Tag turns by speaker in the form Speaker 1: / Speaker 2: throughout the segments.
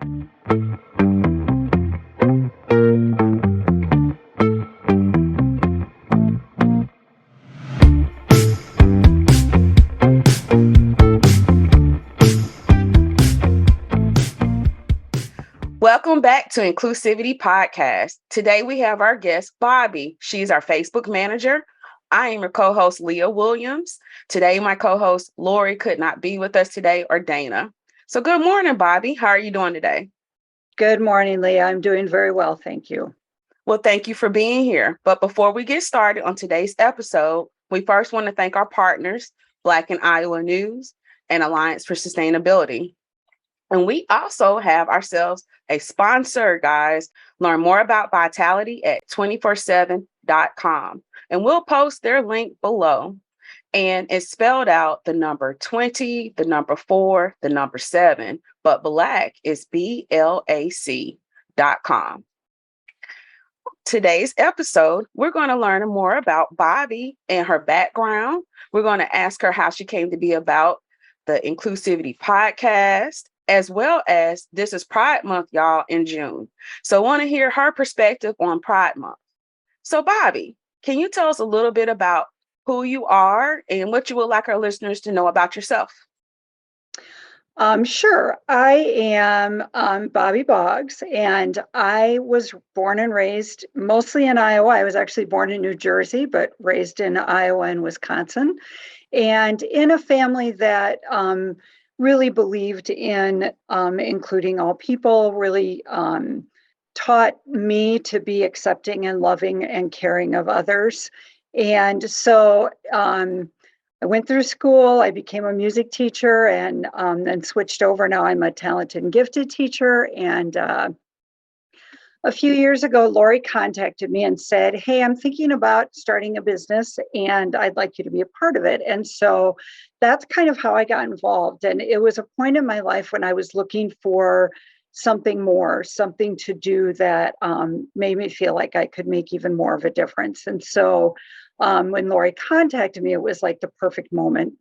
Speaker 1: Welcome back to Inclusivity Podcast. Today we have our guest, Bobbi. She's our Facebook manager. I am your co-host, Leah Williams. Today, my co-host, Lori, could not be with us today, or Dana. So good morning, Bobbi. How are you doing today?
Speaker 2: Good morning, Leah. I'm doing very well, thank you.
Speaker 1: Well, thank you for being here. But before we get started on today's episode, we first want to thank our partners, Black in Iowa News and Alliance for Sustainability. And we also have ourselves a sponsor, guys. Learn more about Vitality at 247.com. And we'll post their link below. And it's spelled out the number 20, the number 4, the number 7. But Black is BLAC.com. Today's episode, we're going to learn more about Bobbi and her background. We're going to ask her how she came to be about the Inclusivity Podcast, as well as this is Pride Month, y'all, in June. So I want to hear her perspective on Pride Month. So Bobbi, can you tell us a little bit about who you are and what you would like our listeners to know about yourself?
Speaker 2: Sure. I am Bobbi Boggs, and I was born and raised mostly in Iowa. I was actually born in New Jersey, but raised in Iowa and Wisconsin, and in a family that really believed in including all people, really taught me to be accepting and loving and caring of others. And so I went through school, I became a music teacher, and then switched over. Now I'm a talented and gifted teacher. And a few years ago, Lori contacted me and said, "Hey, I'm thinking about starting a business and I'd like you to be a part of it." And so that's kind of how I got involved. And it was a point in my life when I was looking for something more, something to do that made me feel like I could make even more of a difference. And so when Lori contacted me, it was like the perfect moment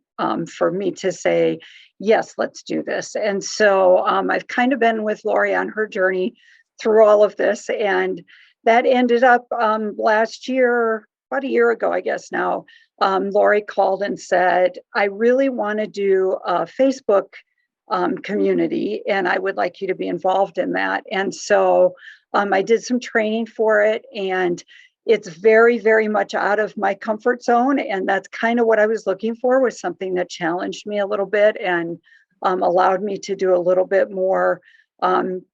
Speaker 2: for me to say, yes, let's do this. And so I've kind of been with Lori on her journey through all of this. And that ended up last year, about a year ago, I guess now, Lori called and said, "I really want to do a Facebook community, and I would like you to be involved in that." And so I did some training for it, and it's very, very much out of my comfort zone. And that's kind of what I was looking for, was something that challenged me a little bit and allowed me to do a little bit more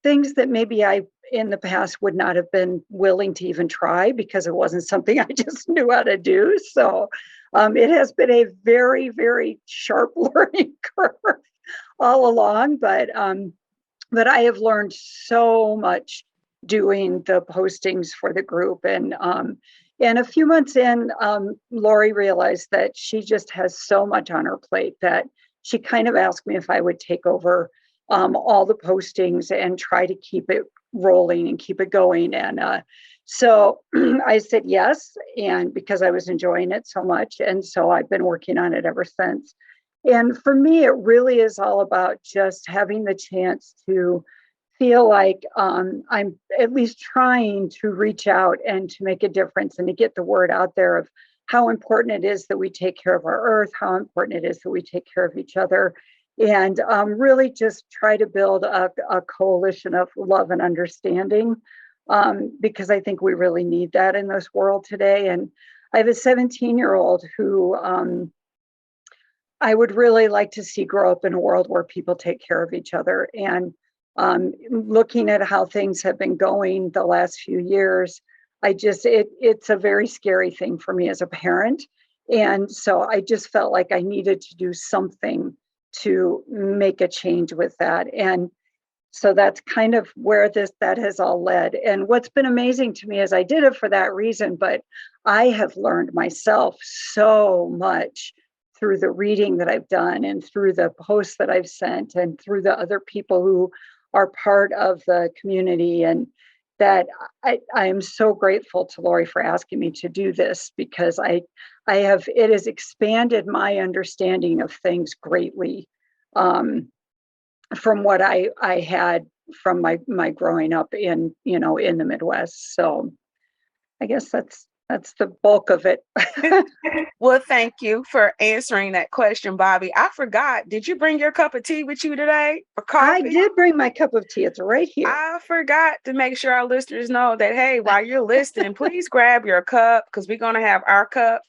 Speaker 2: things that maybe I in the past would not have been willing to even try, because it wasn't something I just knew how to do. So it has been a very, very sharp learning curve all along, but I have learned so much doing the postings for the group. And a few months in, Lori realized that she just has so much on her plate that she kind of asked me if I would take over all the postings and try to keep it rolling and keep it going. And so I said yes, and because I was enjoying it so much. And so I've been working on it ever since. And for me, it really is all about just having the chance to feel like I'm at least trying to reach out and to make a difference and to get the word out there of how important it is that we take care of our earth, how important it is that we take care of each other, and really just try to build a coalition of love and understanding, because I think we really need that in this world today. And I have a 17-year-old who I would really like to see grow up in a world where people take care of each other. And looking at how things have been going the last few years, it's a very scary thing for me as a parent. And so I just felt like I needed to do something to make a change with that. And so that's kind of where that has all led. And what's been amazing to me is I did it for that reason, but I have learned myself so much through the reading that I've done and through the posts that I've sent and through the other people who are part of the community. And that I am so grateful to Lori for asking me to do this, because it has expanded my understanding of things greatly from what I had from my growing up in, in the Midwest. So I guess that's the bulk of it.
Speaker 1: Well, thank you for answering that question, Bobbi. I forgot. Did you bring your cup of tea with you today or
Speaker 2: I
Speaker 1: coffee?
Speaker 2: did bring my cup of tea. It's right here.
Speaker 1: I forgot to make sure our listeners know that, hey, while you're listening, please grab your cup because we're going to have our cup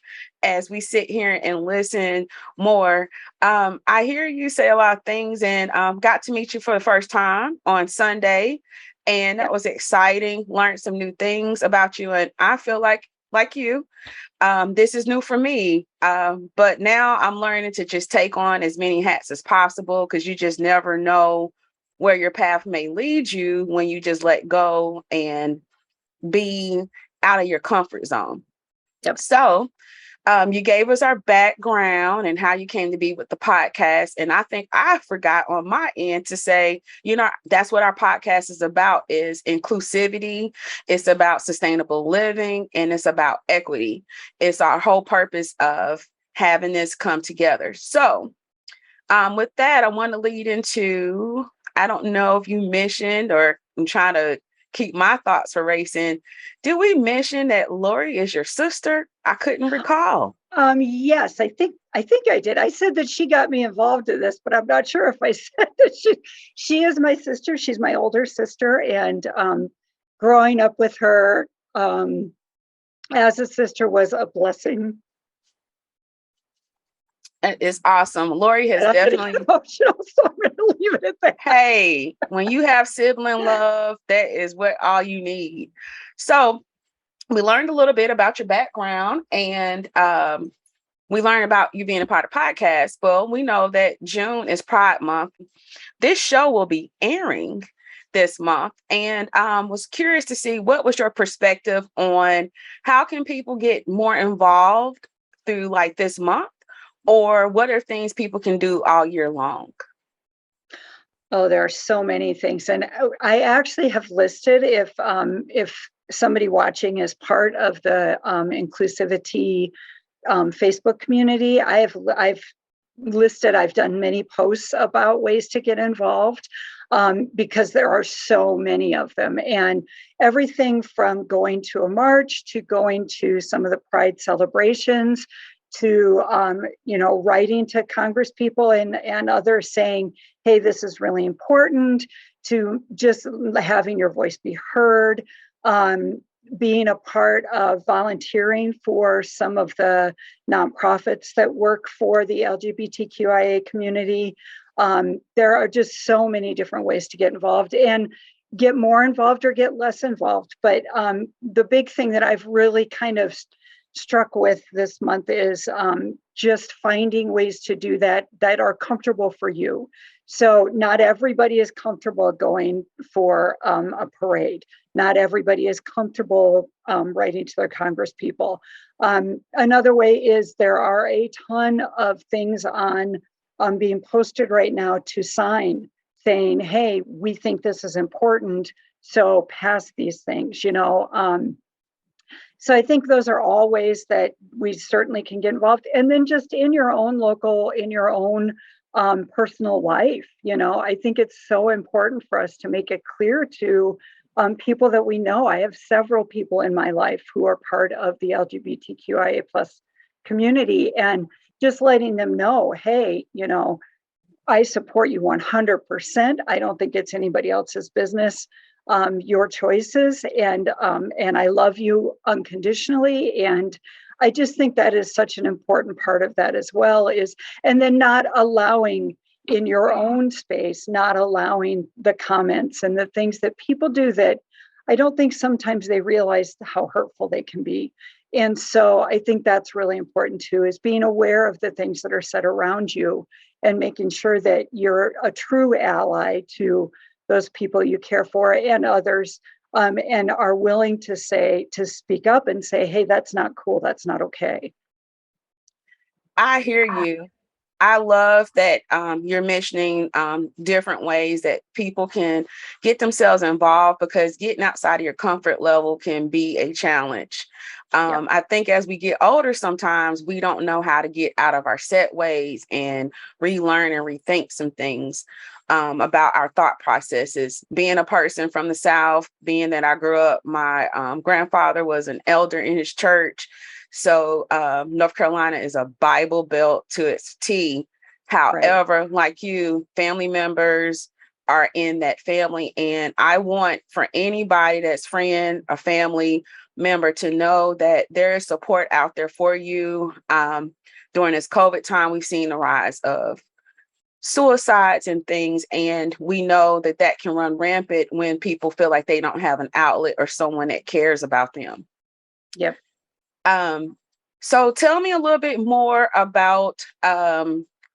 Speaker 1: as we sit here and listen more. I hear you say a lot of things and got to meet you for the first time on Sunday. And that
Speaker 2: Yep.
Speaker 1: was exciting. Learned some new things about you. And I feel like you, this is new for me. But now I'm learning to just take on as many hats as possible because you just never know where your path may lead you when you just let go and be out of your comfort zone.
Speaker 2: Yep.
Speaker 1: So you gave us our background and how you came to be with the podcast. And I think I forgot on my end to say, that's what our podcast is about, is inclusivity. It's about sustainable living and it's about equity. It's our whole purpose of having this come together. So with that, I want to lead into, I don't know if you mentioned, or I'm trying to keep my thoughts racing. Did we mention that Lori is your sister? I couldn't recall.
Speaker 2: Yes, I think I did. I said that she got me involved in this, but I'm not sure if I said that she is my sister. She's my older sister, and growing up with her as a sister was a blessing.
Speaker 1: It's awesome. Lori has
Speaker 2: And I'm
Speaker 1: definitely
Speaker 2: emotional, so I'm going to leave it at that.
Speaker 1: Hey, when you have sibling love, that is what all you need. So we learned a little bit about your background and we learned about you being a part of podcast. Well, we know that June is Pride Month. This show will be airing this month and was curious to see what was your perspective on how can people get more involved through like this month, or what are things people can do all year long?
Speaker 2: Oh, there are so many things, and I actually have listed if somebody watching is part of the Inclusivity Facebook community. I've listed. I've done many posts about ways to get involved because there are so many of them, and everything from going to a march to going to some of the Pride celebrations to writing to Congress people and others saying, hey, this is really important, to just having your voice be heard, being a part of volunteering for some of the nonprofits that work for the LGBTQIA community. There are just so many different ways to get involved and get more involved or get less involved. But the big thing that I've really kind of struck with this month is just finding ways to do that are comfortable for you. So not everybody is comfortable going for a parade. Not everybody is comfortable writing to their Congress people. Another way is there are a ton of things on being posted right now to sign saying, hey, we think this is important, so pass these things, So I think those are all ways that we certainly can get involved. And then just in your own local, in your own personal life, I think it's so important for us to make it clear to people that we know. I have several people in my life who are part of the LGBTQIA plus community, and just letting them know, hey, I support you 100%. I don't think it's anybody else's business. Your choices, and I love you unconditionally. And I just think that is such an important part of that as well, and then not allowing in your own space, not allowing the comments and the things that people do that I don't think sometimes they realize how hurtful they can be. And so I think that's really important too, is being aware of the things that are said around you and making sure that you're a true ally to those people you care for and others, and are willing to speak up and say, hey, that's not cool. That's not okay.
Speaker 1: I hear you. I love that you're mentioning different ways that people can get themselves involved, because getting outside of your comfort level can be a challenge.
Speaker 2: Yep.
Speaker 1: I think as we get older, sometimes we don't know how to get out of our set ways and relearn and rethink some things. about our thought processes. Being a person from the South, being that I grew up, my grandfather was an elder in his church. So North Carolina is a Bible belt to its T. However, like you, family members are in that family. And I want for anybody that's friend, a family member to know that there is support out there for you. During this COVID time, we've seen the rise of suicides and things, and we know that that can run rampant when people feel like they don't have an outlet or someone that cares about them.
Speaker 2: Yep.
Speaker 1: So tell me a little bit more about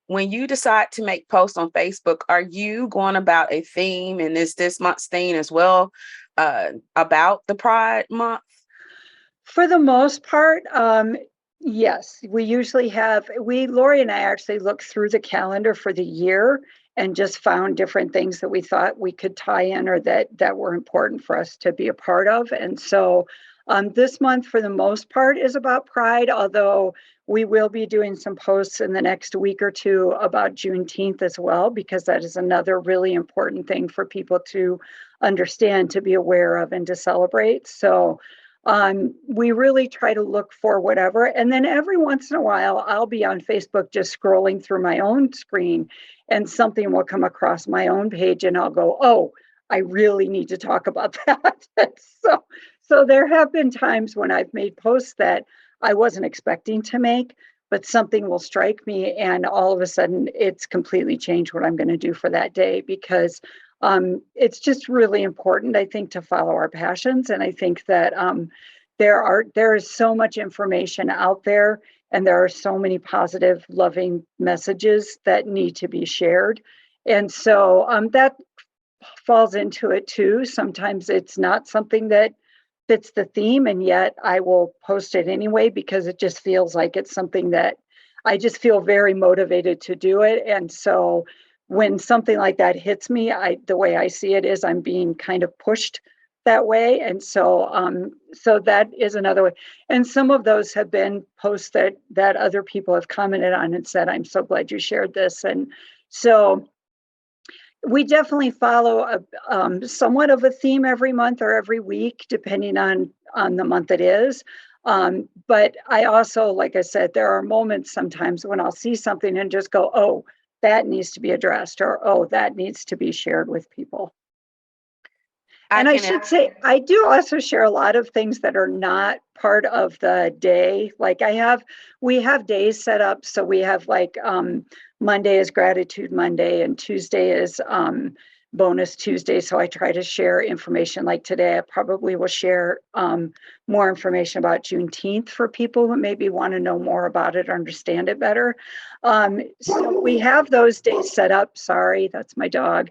Speaker 1: when you decide to make posts on Facebook. Are you going about a theme, and is this month's theme as well about the Pride Month?
Speaker 2: For the most part, yes. We usually Lori and I actually looked through the calendar for the year and just found different things that we thought we could tie in or that were important for us to be a part of. And so this month, for the most part, is about Pride, although we will be doing some posts in the next week or two about Juneteenth as well, because that is another really important thing for people to understand, to be aware of, and to celebrate. So we really try to look for whatever. And then every once in a while, I'll be on Facebook just scrolling through my own screen and something will come across my own page and I'll go, oh, I really need to talk about that. So there have been times when I've made posts that I wasn't expecting to make, but something will strike me and all of a sudden it's completely changed what I'm going to do for that day, because it's just really important, I think, to follow our passions. And I think that there is so much information out there and there are so many positive, loving messages that need to be shared. And so that falls into it too. Sometimes it's not something that fits the theme, and yet I will post it anyway because it just feels like it's something that I just feel very motivated to do it. And so when something like that hits me, the way I see it is I'm being kind of pushed that way. And so so that is another way. And some of those have been posts that other people have commented on and said, I'm so glad you shared this. And so we definitely follow somewhat of a theme every month or every week, depending on the month it is. But I also, like I said, there are moments sometimes when I'll see something and just go, oh, that needs to be addressed, or, oh, that needs to be shared with people. And I should say, I do also share a lot of things that are not part of the day. Like we have days set up. So we have like Monday is Gratitude Monday and Tuesday is Bonus Tuesday. So I try to share information. Like today, I probably will share more information about Juneteenth for people who maybe want to know more about it or understand it better. So we have those days set up. Sorry, that's my dog.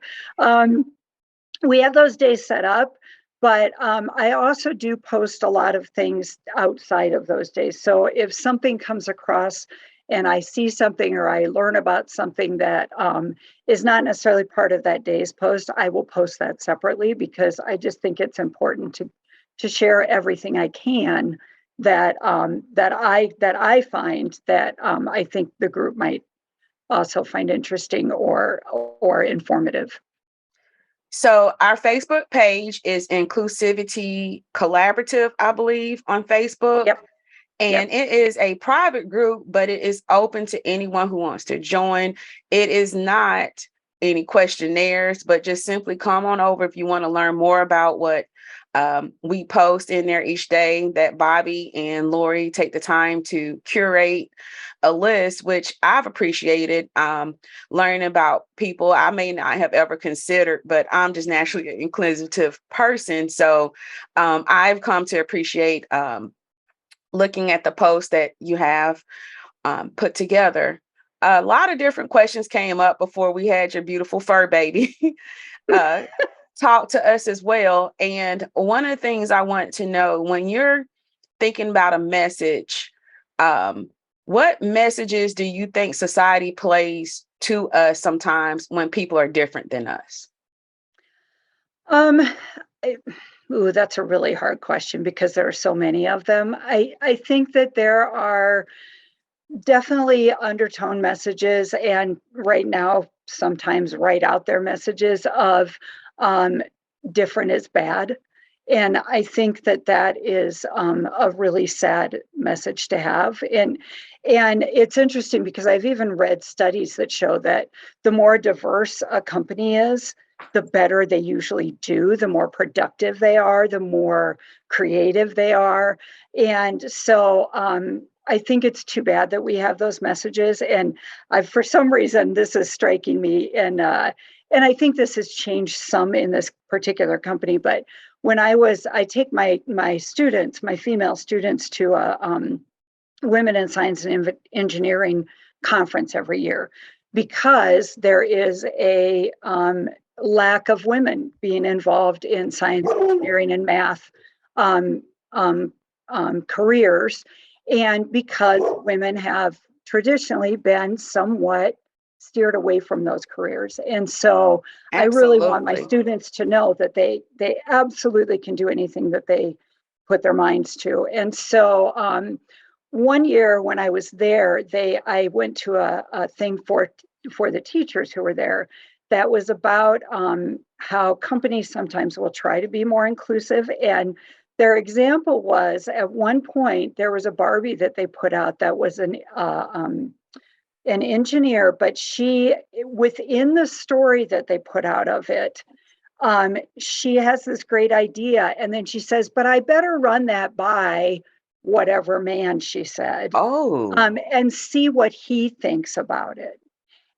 Speaker 2: We have those days set up, but I also do post a lot of things outside of those days. So if something comes across and I see something or I learn about something that is not necessarily part of that day's post, I will post that separately, because I just think it's important to share everything I can that I find that I think the group might also find interesting or informative.
Speaker 1: So our Facebook page is Inclusivity Collaborative, I believe, on Facebook.
Speaker 2: Yep.
Speaker 1: And It is a private group, but it is open to anyone who wants to join. It is not any questionnaires, but just simply come on over if you want to learn more about what we post in there each day. That Bobbi and Lori take the time to curate a list, which I've appreciated, learning about people I may not have ever considered, but I'm just naturally an inquisitive person. So I've come to appreciate looking at the posts that you have put together. A lot of different questions came up before we had your beautiful fur baby talk to us as well. And one of the things I want to know, when you're thinking about a message, what messages do you think society plays to us sometimes when people are different than us?
Speaker 2: That's a really hard question because there are so many of them. I think that there are definitely undertone messages, and right now sometimes write out their messages of different is bad. And I think that that is a really sad message to have. And it's interesting because I've even read studies that show that the more diverse a company is, the better they usually do, the more productive they are, the more creative they are. And so I think it's too bad that we have those messages. And for some reason, this is striking me. And I think this has changed some in this particular company. But when I take my students, my female students, to a Women in Science and Engineering conference every year, because there is a lack of women being involved in science, engineering, and math um, um, careers, and because women have traditionally been somewhat steered away from those careers. And so I really want my
Speaker 1: Absolutely.
Speaker 2: students to know that they absolutely can do anything that they put their minds to. And so one year when I was there, I went to a thing for the teachers who were there that was about how companies sometimes will try to be more inclusive. And their example was, at one point there was a Barbie that they put out that was an engineer, but she, within the story that they put out of it, she has this great idea, and then she says, "But I better run that by whatever man," she said,
Speaker 1: Oh,
Speaker 2: and see what he thinks about it.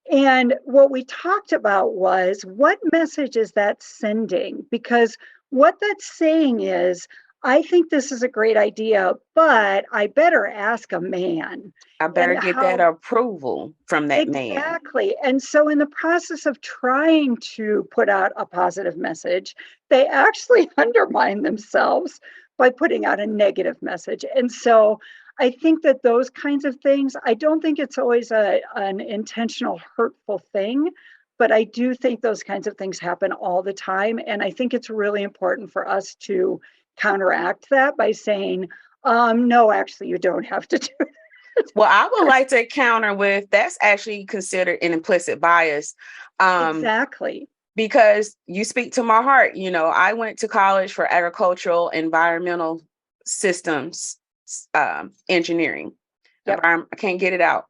Speaker 2: And what we talked about was, what message is that sending? Because what that's saying is, I think this is a great idea, but I better ask a man.
Speaker 1: I
Speaker 2: And
Speaker 1: better get that
Speaker 2: how
Speaker 1: approval from that man.
Speaker 2: exactly. And so, in the process of trying to put out a positive message, they actually undermine themselves by putting out a negative message. And so, I think that those kinds of things, I don't think it's always an intentional, hurtful thing, but I do think those kinds of things happen all the time. And I think it's really important for us to counteract that by saying, no, actually, you don't have to do it.
Speaker 1: Well, I would like to counter with that's actually considered an implicit bias. Um,
Speaker 2: Exactly.
Speaker 1: because you speak to my heart. You know, I went to college for agricultural environmental systems engineering.
Speaker 2: Yep.
Speaker 1: I can't get it out.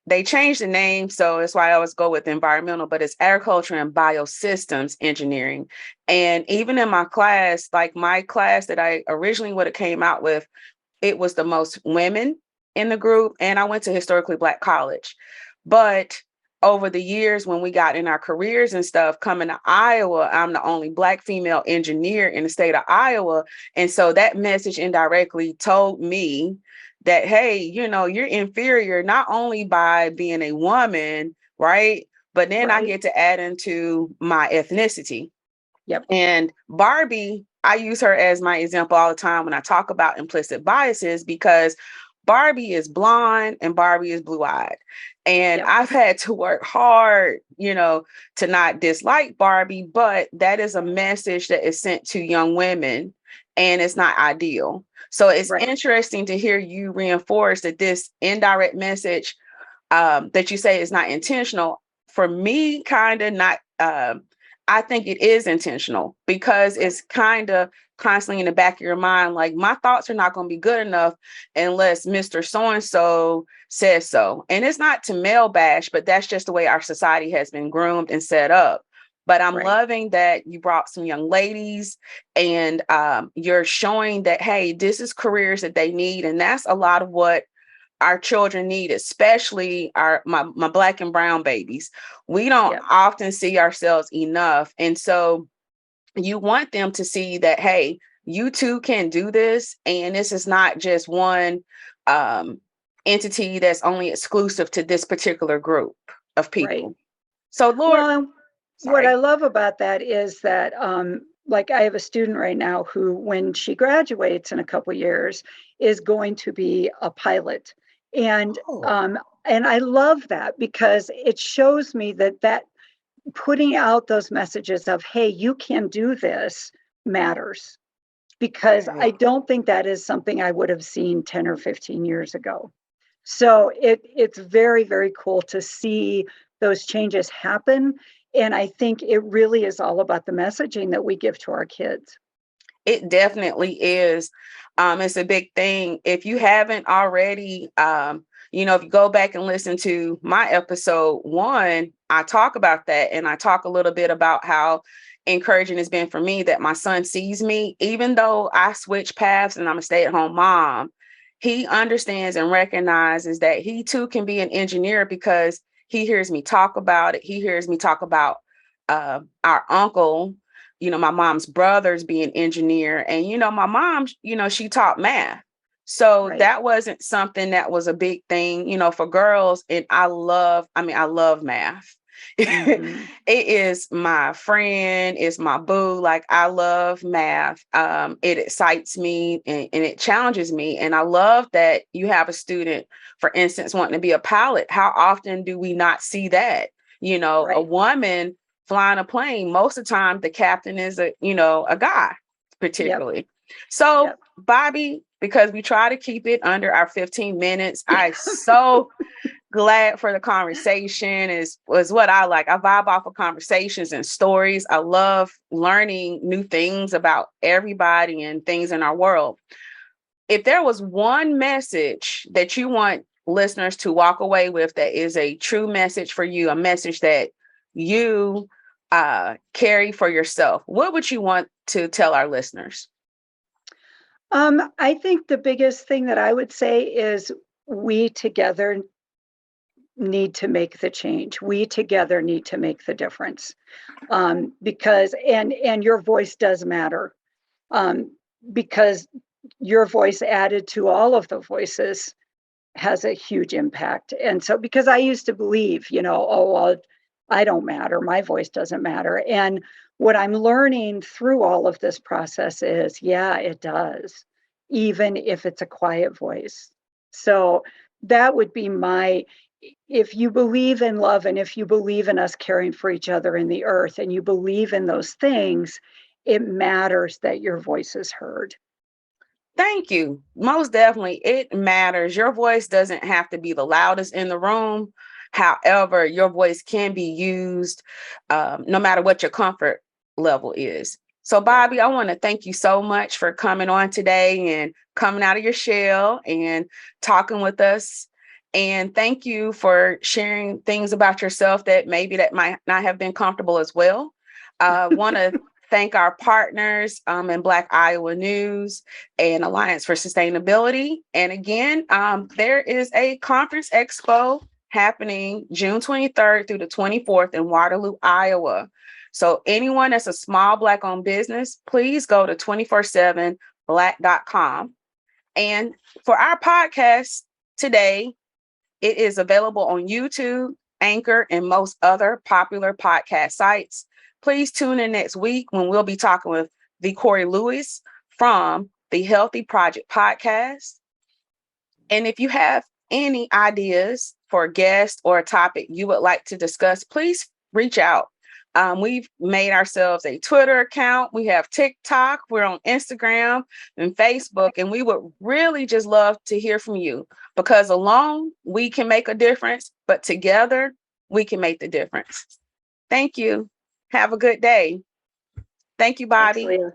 Speaker 1: They changed the name, so that's why I always go with environmental, but it's agriculture and biosystems engineering. And even in my class, like my class that I originally would have came out with, it was the most women in the group, and I went to historically Black college. But over the years, when we got in our careers and stuff, coming to Iowa, I'm the only Black female engineer in the state of Iowa. And so that message indirectly told me that, hey, you know, you're inferior not only by being a woman, right? But then I
Speaker 2: Right.
Speaker 1: get to add into my ethnicity.
Speaker 2: Yep.
Speaker 1: And Barbie, I use her as my example all the time when I talk about implicit biases, because Barbie is blonde and Barbie is blue-eyed. And
Speaker 2: Yep.
Speaker 1: I've had to work hard, you know, to not dislike Barbie, but that is a message that is sent to young women, and it's not ideal. So it's
Speaker 2: Right.
Speaker 1: interesting to hear you reinforce that this indirect message that you say is not intentional. For me, kind of not. I think it is intentional, because it's kind of constantly in the back of your mind, like, my thoughts are not going to be good enough unless Mr. So-and-so says so. And it's not to male bash, but that's just the way our society has been groomed and set up. But I'm
Speaker 2: Right.
Speaker 1: loving that you brought some young ladies, and you're showing that, hey, this is careers that they need. And that's a lot of what our children need, especially my Black and brown babies. We don't
Speaker 2: Yep.
Speaker 1: often see ourselves enough. And so you want them to see that, hey, you too can do this. And this is not just one entity that's only exclusive to this particular group of
Speaker 2: Right.
Speaker 1: people. So, Lord,
Speaker 2: Well, what I
Speaker 1: sorry.
Speaker 2: love about that is that, like, I have a student right now who, when she graduates in a couple years, is going to be a pilot, and
Speaker 1: Oh,
Speaker 2: um, and I love that because it shows me that putting out those messages of, hey, you can do this, matters, because I
Speaker 1: right.
Speaker 2: don't think that is something I would have seen 10 or 15 years ago. So it's very, very cool to see those changes happen. And I think it really is all about the messaging that we give to our kids.
Speaker 1: It definitely is. It's a big thing. If you haven't already, if you go back and listen to my episode 1, I talk about that, and I talk a little bit about how encouraging it's been for me that my son sees me, even though I switch paths and I'm a stay-at-home mom. He understands and recognizes that he too can be an engineer because he hears me talk about it. He hears me talk about our uncle, my mom's brothers being engineer. And, my mom, she taught math. So
Speaker 2: Right.
Speaker 1: that wasn't something that was a big thing, for girls. And I love math.
Speaker 2: Mm-hmm.
Speaker 1: It is my friend, it's my boo. Like, I love math. It excites me and it challenges me. And I love that you have a student, for instance, wanting to be a pilot. How often do we not see that? A
Speaker 2: Right.
Speaker 1: woman flying a plane, most of the time the captain is a guy,
Speaker 2: Yep.
Speaker 1: particularly. So,
Speaker 2: Yep.
Speaker 1: Bobbi, because we try to keep it under our 15 minutes, I so glad for the conversation. Was what I like. I vibe off of conversations and stories. I love learning new things about everybody and things in our world. If there was one message that you want listeners to walk away with that is a true message for you, a message that you carry for yourself, what would you want to tell our listeners?
Speaker 2: I think the biggest thing that I would say is we together need to make the change. We together need to make the difference. Because and your voice does matter. Because your voice added to all of the voices has a huge impact. And so, because I used to believe, oh, well, I don't matter, my voice doesn't matter. And what I'm learning through all of this process is, yeah, it does, even if it's a quiet voice. So that would be if you believe in love and if you believe in us caring for each other in the earth and you believe in those things, it matters that your voice is heard.
Speaker 1: Thank you. Most definitely, it matters. Your voice doesn't have to be the loudest in the room. However, your voice can be used no matter what your comfort level is. So,
Speaker 2: Yep.
Speaker 1: Bobbi, I want to thank you so much for coming on today and coming out of your shell and talking with us. And thank you for sharing things about yourself that might not have been comfortable as well. Want to thank our partners in Black Iowa News and Alliance for Sustainability. And again, there is a conference expo happening June 23rd through the 24th in Waterloo, Iowa. So anyone that's a small Black-owned business, please go to 247black.com. And for our podcast today, it is available on YouTube, Anchor, and most other popular podcast sites. Please tune in next week when we'll be talking with the Corey Lewis from the Healthy Project podcast. And if you have any ideas for a guest or a topic you would like to discuss, please reach out. We've made ourselves a Twitter account. We have TikTok. We're on Instagram and Facebook. And we would really just love to hear from you, because alone we can make a difference, but together we can make the difference. Thank you. Have a good day. Thank you,
Speaker 2: Thanks,
Speaker 1: Bobbi.
Speaker 2: Lya.